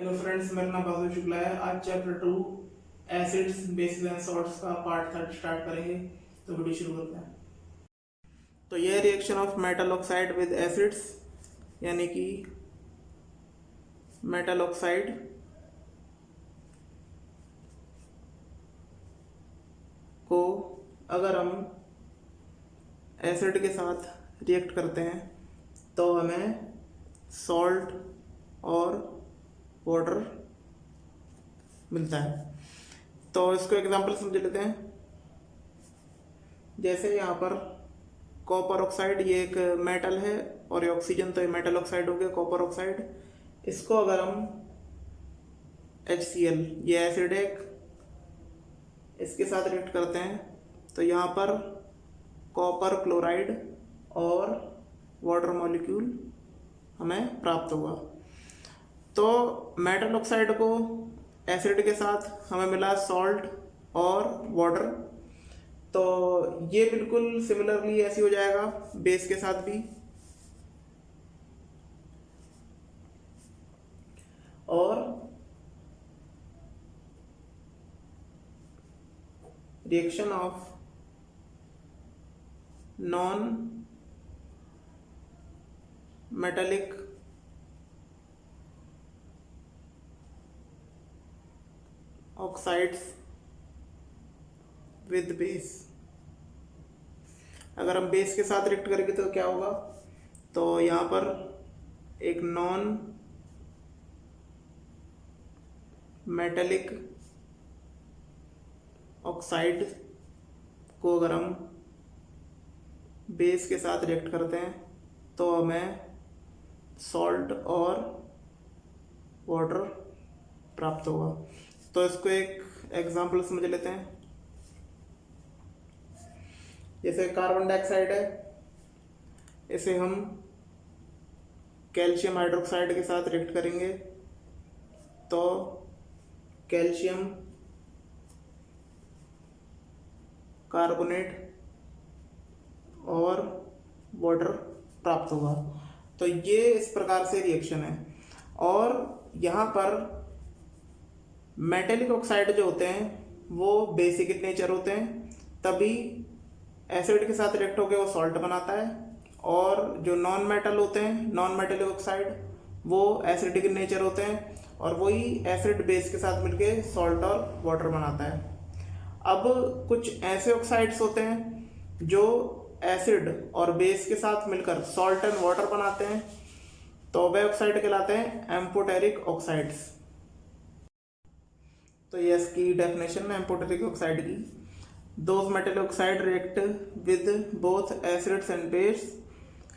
Hello friends, मेरा नाम बाबू शुक्ला है। आज chapter 2 acids bases and salts का पार्ट 3 स्टार्ट करेंगे। तो वीडियो शुरू करते हैं। तो यह reaction of metal oxide with acids, यानी कि मेटल ऑक्साइड को अगर हम एसिड के साथ रिएक्ट करते हैं तो हमें सॉल्ट और वाटर मिलता है। तो इसको एग्जांपल समझ लेते हैं। जैसे यहाँ पर कॉपर ऑक्साइड, ये एक मेटल है और ये ऑक्सीजन, तो ये मेटल ऑक्साइड हो गया कॉपर ऑक्साइड। इसको अगर हम HCl, ये एसिड है, इसके साथ रिएक्ट करते हैं तो यहाँ पर कॉपर क्लोराइड और वाटर मॉलिक्यूल हमें प्राप्त होगा। तो मेटल ऑक्साइड को एसिड के साथ हमें मिला सॉल्ट और वाटर। तो ये बिल्कुल सिमिलरली ऐसी हो जाएगा बेस के साथ भी। और reaction of non metallic oxides with base, अगर हम बेस के साथ रिएक्ट करेंगे तो क्या होगा? तो यहाँ पर एक नॉन मेटालिक ऑक्साइड को अगर हम बेस के साथ रिएक्ट करते हैं तो हमें सॉल्ट और वाटर प्राप्त होगा। तो इसको एक एग्जांपल समझ लेते हैं। जैसे कार्बन डाइऑक्साइड है, इसे हम कैल्शियम हाइड्रोक्साइड के साथ रिएक्ट करेंगे तो कैल्शियम कार्बोनेट और वाटर प्राप्त होगा। तो ये इस प्रकार से रिएक्शन है। और यहाँ पर मेटेलिक ऑक्साइड जो होते हैं वो बेसिक इन नेचर होते हैं, तभी एसिड के साथ रिएक्ट होकर वो सॉल्ट बनाता है। और जो नॉन मेटल होते हैं, नॉन मेटेलिक ऑक्साइड, वो एसिडिक इन नेचर होते हैं और वही एसिड बेस के साथ मिलके सॉल्ट और वाटर बनाता है। अब कुछ ऐसे ऑक्साइड्स होते हैं जो एसिड और बेस के साथ मिलकर सॉल्ट एंड वाटर बनाते हैं, तो वे ऑक्साइड कहलाते हैं एम्फोटेरिक ऑक्साइड्स। तो ये इसकी डेफिनेशन है एम्फोटेरिक ऑक्साइड की। Those metal oxide react with both acids and base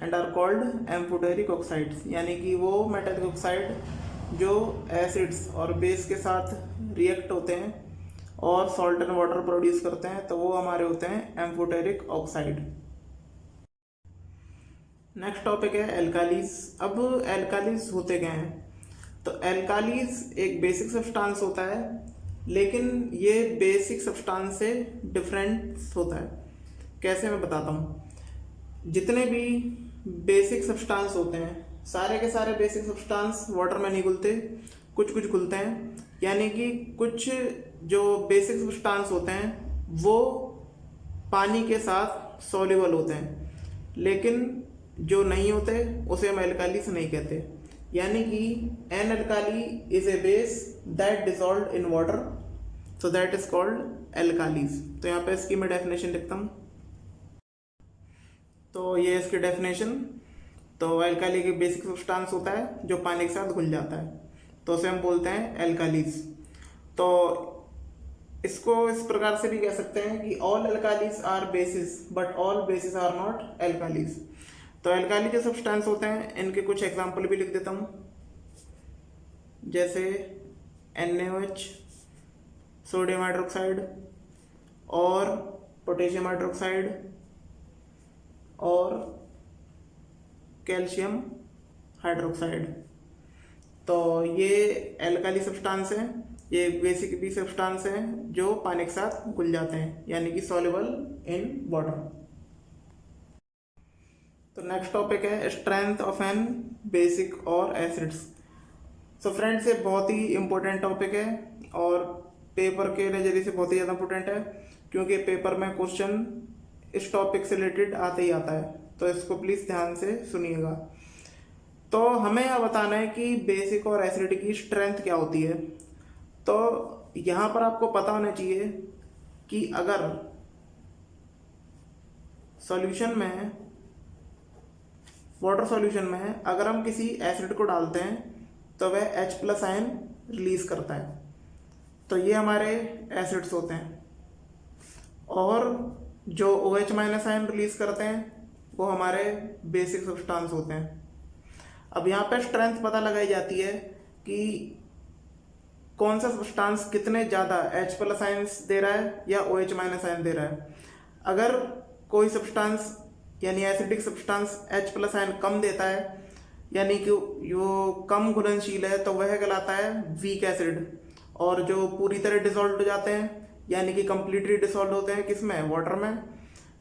and are called amphoteric oxides, यानी कि वो मेटल ऑक्साइड जो एसिड्स और बेस के साथ रिएक्ट होते हैं और सॉल्ट एंड वाटर प्रोड्यूस करते हैं, तो वो हमारे होते हैं एम्फोटेरिक ऑक्साइड। नेक्स्ट टॉपिक है एल्कालीज। अब एल्कालीज होते क्या हैं? तो एल्कालीज एक बेसिक सब्सटेंस होता है, लेकिन ये बेसिक सब्सटेंस से डिफरेंट होता है। कैसे, मैं बताता हूँ। जितने भी बेसिक सब्सटेंस होते हैं, सारे के सारे बेसिक सब्सटेंस वाटर में नहीं घुलते, कुछ कुछ घुलते हैं। यानी कि कुछ जो बेसिक सब्सटेंस होते हैं वो पानी के साथ सॉल्युबल होते हैं, लेकिन जो नहीं होते उसे हम एल्कालीज नहीं कहते। यानी कि an alkali is a base that dissolve in water, so that is called alkalis. तो यहाँ पे इसकी मैं डेफिनेशन लिखता हूँ। तो ये इसकी डेफिनेशन। तो एल्काली एक बेसिक सब्सटेंस होता है जो पानी के साथ घुल जाता है, तो उसे हम बोलते हैं एल्कालीज। तो इसको इस प्रकार से भी कह सकते हैं कि all alkalis are bases but all bases are not alkalis. तो एल्काली जो सब्सटेंस होते हैं इनके कुछ एग्जांपल भी लिख देता हूँ। जैसे NaOH, सोडियम हाइड्रोक्साइड, और पोटेशियम हाइड्रोक्साइड, और कैल्शियम हाइड्रोक्साइड। तो ये एल्काली सब्सटेंस हैं, ये बेसिक भी सब्सटेंस हैं जो पानी के साथ घुल जाते हैं, यानी कि सॉल्युबल इन वाटर। तो नेक्स्ट टॉपिक है स्ट्रेंथ ऑफ एन बेसिक और एसिड्स। सो फ्रेंड्स, ये बहुत ही इम्पोर्टेंट टॉपिक है और पेपर के नज़रिए से बहुत ही ज़्यादा इम्पोर्टेंट है, क्योंकि पेपर में क्वेश्चन इस टॉपिक से रिलेटेड आता ही आता है। तो इसको प्लीज़ ध्यान से सुनिएगा। तो हमें यह बताना है कि बेसिक और एसिडिटी की स्ट्रेंथ क्या होती है। तो यहाँ पर आपको पता होना चाहिए कि अगर सॉल्यूशन में, वाटर सॉल्यूशन में अगर हम किसी एसिड को डालते हैं तो वह H+ आयन रिलीज करता है। तो ये हमारे एसिड्स होते हैं, और जो OH- आयन रिलीज करते हैं वो हमारे बेसिक सब्सटेंस होते हैं। अब यहाँ पे स्ट्रेंथ पता लगाई जाती है कि कौन सा सब्सटेंस कितने ज़्यादा H+ आयन्स दे रहा है या OH- आयन दे रहा है। अगर कोई सब्सटेंस यानी एसिडिक सब्सटेंस H+ आयन कम देता है, यानी कि वो कम घुलनशील है, तो वह कहलाता है वीक एसिड। और जो पूरी तरह डिसॉल्व हो जाते हैं, यानी कि कंप्लीटली डिसॉल्व होते हैं किसमें, वाटर में,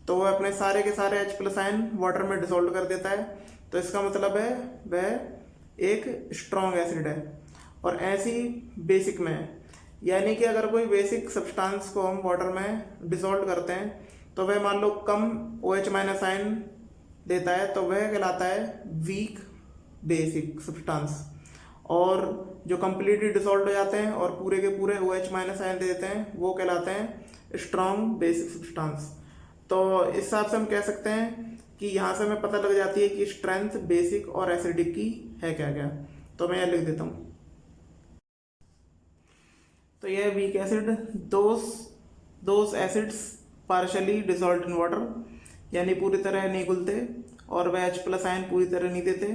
तो वह अपने सारे के सारे H+ आयन वाटर में डिसॉल्व कर देता है। तो इसका मतलब है वह एक स्ट्रॉन्ग एसिड है। और ऐसी बेसिक में, यानी कि अगर कोई बेसिक सब्सटेंस को हम वाटर में डिसॉल्व करते हैं तो वह मान लो कम OH- आयन देता है, तो वह कहलाता है वीक बेसिक सब्सटेंस। और जो कंप्लीटली डिसॉल्व हो जाते हैं और पूरे के पूरे OH- आयन दे देते हैं वो कहलाते हैं स्ट्रॉन्ग बेसिक सब्सटेंस। तो इस हिसाब से हम कह सकते हैं कि यहाँ से हमें पता लग जाती है कि स्ट्रेंथ बेसिक और एसिडिक की है क्या क्या। तो मैं यह लिख देता हूँ। तो यह weak acid, those acids partially dissolved in water, यानी पूरी तरह नहीं घुलते और वह H+ आयन पूरी तरह नहीं देते,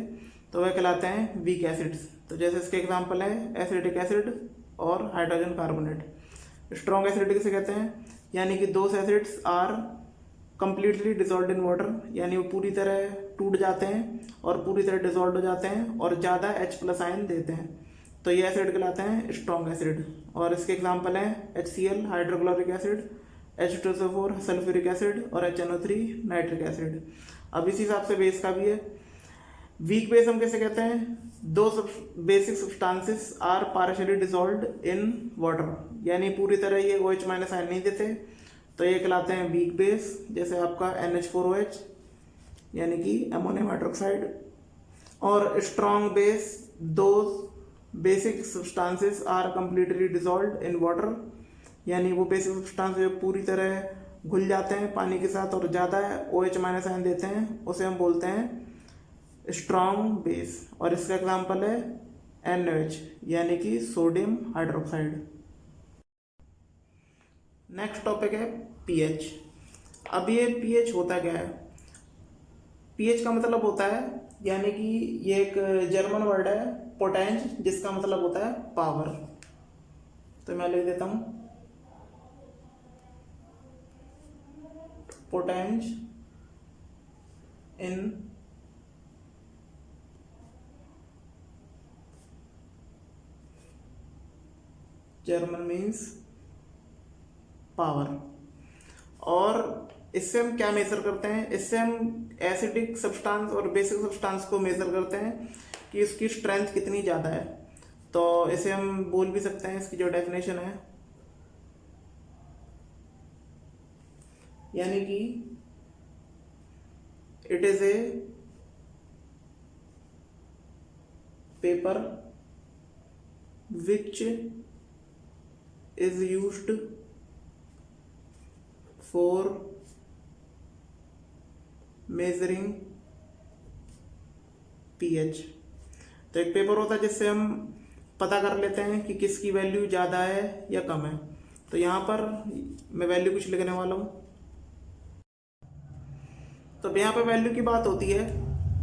तो वह कहलाते हैं वीक एसिड्स। तो जैसे इसके एग्जांपल है एसिटिक एसिड और हाइड्रोजन कार्बोनेट। स्ट्रॉन्ग एसिड किसे कहते हैं, यानी कि those acids are completely dissolved in water, यानी वो पूरी तरह टूट जाते हैं और पूरी तरह डिसॉल्व हो जाते हैं और ज़्यादा H+ आयन देते हैं, तो ये एसिड कहलाते हैं स्ट्रॉन्ग एसिड। और इसके एग्जांपल हैं HCl hydrochloric acid, H2SO4 sulphuric acid और HNO3 नाइट्रिक एसिड। अब इसी हिसाब से बेस का भी है। वीक बेस हम कैसे कहते हैं, those basic substances are partially dissolved in water, यानी पूरी तरह ये OH- आयन नहीं देते, तो ये कहलाते हैं वीक बेस। जैसे आपका NH4OH, यानी कि अमोनियम हाइड्रोक्साइड। और strong base, those basic substances are completely dissolved in water, यानी वो बेसिक सब्सटेंस जो पूरी तरह घुल जाते हैं पानी के साथ और ज़्यादा OH- आयन देते हैं, उसे हम बोलते हैं स्ट्रॉन्ग बेस। और इसका एग्जांपल है NaOH, यानी कि सोडियम हाइड्रोक्साइड। नेक्स्ट टॉपिक है pH। अब ये pH होता क्या है, pH का मतलब होता है, यानी कि ये एक जर्मन वर्ड है पोटेंज, जिसका मतलब होता है पावर। तो मैं लिख देता हूँ पोटेंज इन जर्मन मीन्स पावर। और इससे हम क्या मेजर करते हैं, इससे हम एसिडिक सब्सटेंस और बेसिक सब्सटेंस को मेजर करते हैं कि इसकी स्ट्रेंथ कितनी ज़्यादा है। तो इसे हम बोल भी सकते हैं, इसकी जो डेफिनेशन है, यानी कि it is a paper which is used for measuring pH। तो एक पेपर होता है जिससे हम पता कर लेते हैं कि किसकी वैल्यू ज़्यादा है या कम है। तो यहाँ पर मैं वैल्यू कुछ लिखने वाला हूँ। तो यहाँ पे वैल्यू की बात होती है,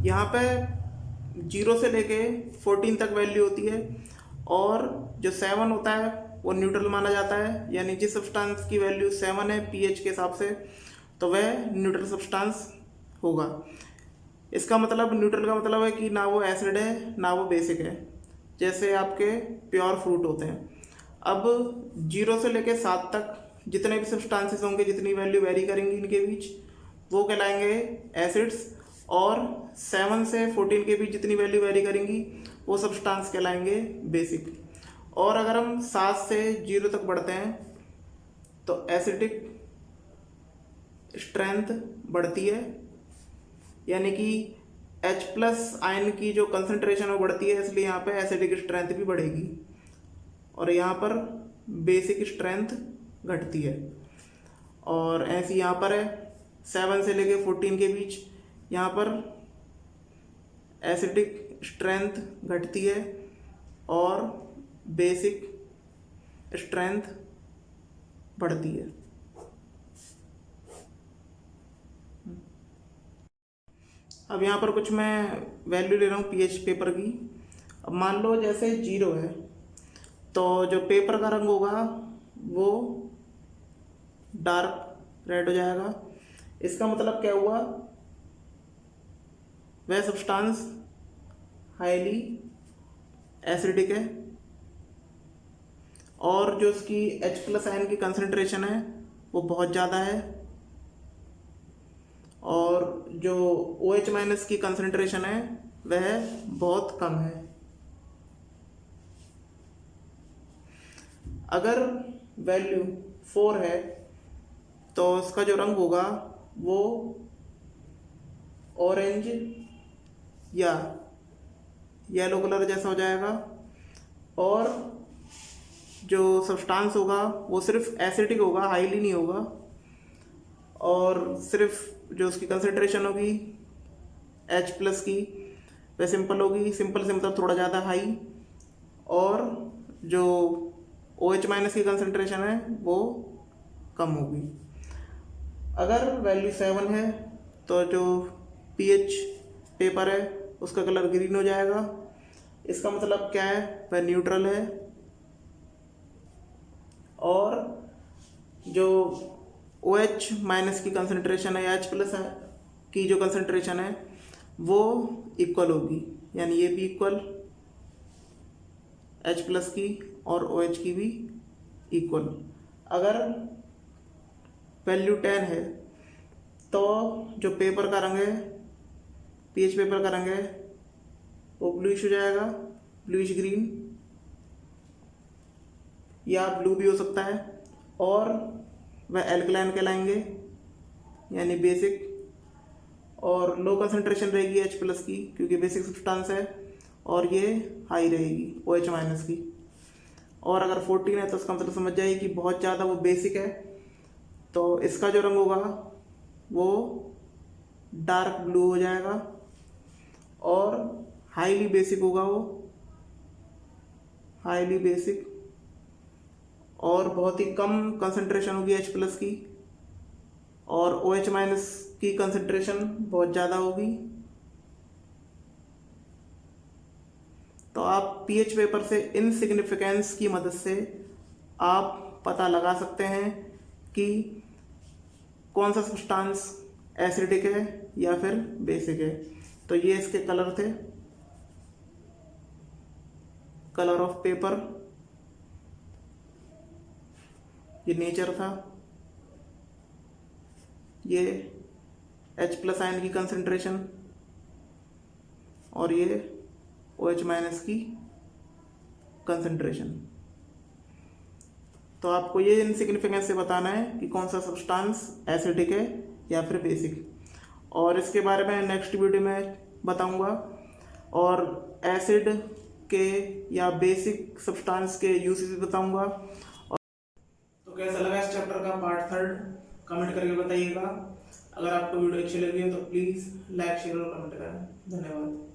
यहाँ पे 0 से लेके 14 तक वैल्यू होती है, और जो 7 होता है वो न्यूट्रल माना जाता है, यानी जिस सब्सटेंस की वैल्यू 7 है pH के हिसाब से, तो वह न्यूट्रल सब्सटेंस होगा। इसका मतलब, न्यूट्रल का मतलब है कि ना वो एसिड है ना वो बेसिक है, जैसे आपके प्योर फ्रूट होते हैं। अब 0 से लेके 7 तक जितने भी सब्सटेंसेस होंगे, जितनी वैल्यू वेरी करेंगी इनके बीच, वो कहलाएंगे एसिड्स। और 7 से 14 के बीच जितनी वैल्यू वेरी करेंगी वो सब्सटेंस कहलाएंगे बेसिक। और अगर हम 7 से 0 तक बढ़ते हैं तो एसिडिक स्ट्रेंथ बढ़ती है, यानी कि H+ आयन की जो कंसंट्रेशन वो बढ़ती है, इसलिए यहाँ पे एसिडिक स्ट्रेंथ भी बढ़ेगी। और यहाँ पर बेसिक स्ट्रेंथ घटती है। और ऐसी यहाँ पर है 7 से लेके 14 के बीच, यहाँ पर एसिडिक स्ट्रेंथ घटती है और बेसिक स्ट्रेंथ बढ़ती है। अब यहाँ पर कुछ मैं वैल्यू ले रहा हूँ पीएच पेपर की। अब मान लो जैसे 0 है तो जो पेपर का रंग होगा वो डार्क रेड हो जाएगा। इसका मतलब क्या हुआ, वह सब्सटेंस हाईली एसिडिक है और जो उसकी H+ आयन की कंसंट्रेशन है वो बहुत ज़्यादा है और जो OH- की कंसंट्रेशन है वह बहुत कम है। अगर वैल्यू 4 है तो इसका जो रंग होगा वो ऑरेंज या येलो कलर जैसा हो जाएगा और जो सब्सटेंस होगा वो सिर्फ एसिडिक होगा, हाईली नहीं होगा। और सिर्फ जो उसकी कंसंट्रेशन होगी H+ की वह सिंपल होगी, सिंपल से मतलब थोड़ा ज़्यादा हाई। और जो OH- की कंसंट्रेशन है वो कम होगी। अगर वैल्यू 7 है तो जो पीएच पेपर है उसका कलर ग्रीन हो जाएगा। इसका मतलब क्या है, वह न्यूट्रल है और जो OH- की कंसंट्रेशन है या H+ की जो कंसंट्रेशन है वो इक्वल होगी, यानी ये भी इक्वल H+ की और OH की भी इक्वल। अगर वैल्यू 10 है तो जो पेपर का रंग है, पीएच पेपर का रंग है वो ब्लूइश हो जाएगा, ब्लूइश ग्रीन या ब्लू भी हो सकता है। और वह एल्कलाइन कहलाएंगे यानी बेसिक। और लो कंसंट्रेशन रहेगी H+ की क्योंकि बेसिक सब्सटेंस है और ये हाई रहेगी OH- की। और अगर 14 है तो उसका मतलब समझ जाइए कि बहुत ज़्यादा वो बेसिक है। तो इसका जो रंग होगा वो डार्क ब्लू हो जाएगा और हाईली बेसिक होगा, वो हाईली बेसिक और बहुत ही कम कंसंट्रेशन होगी H+ की और OH- की कंसंट्रेशन बहुत ज़्यादा होगी। तो आप पीएच पेपर से इनसिग्निफिकेंस की मदद से आप पता लगा सकते हैं कि कौन सा सब्सटेंस एसिडिक है या फिर बेसिक है। तो ये इसके कलर थे, कलर ऑफ पेपर, ये नेचर था, ये H+ आयन की कंसंट्रेशन और ये OH- की कंसंट्रेशन। तो आपको ये इनसिग्निफिकेंस से बताना है कि कौन सा सब्सटेंस एसिडिक है या फिर बेसिक। और इसके बारे में नेक्स्ट वीडियो में बताऊंगा और एसिड के या बेसिक सब्सटेंस के यूसेज बताऊंगा। तो कैसा लगा इस चैप्टर का पार्ट 3 कमेंट करके बताइएगा। अगर आपको वीडियो अच्छी लगी है तो प्लीज़ लाइक शेयर और कमेंट करें। धन्यवाद।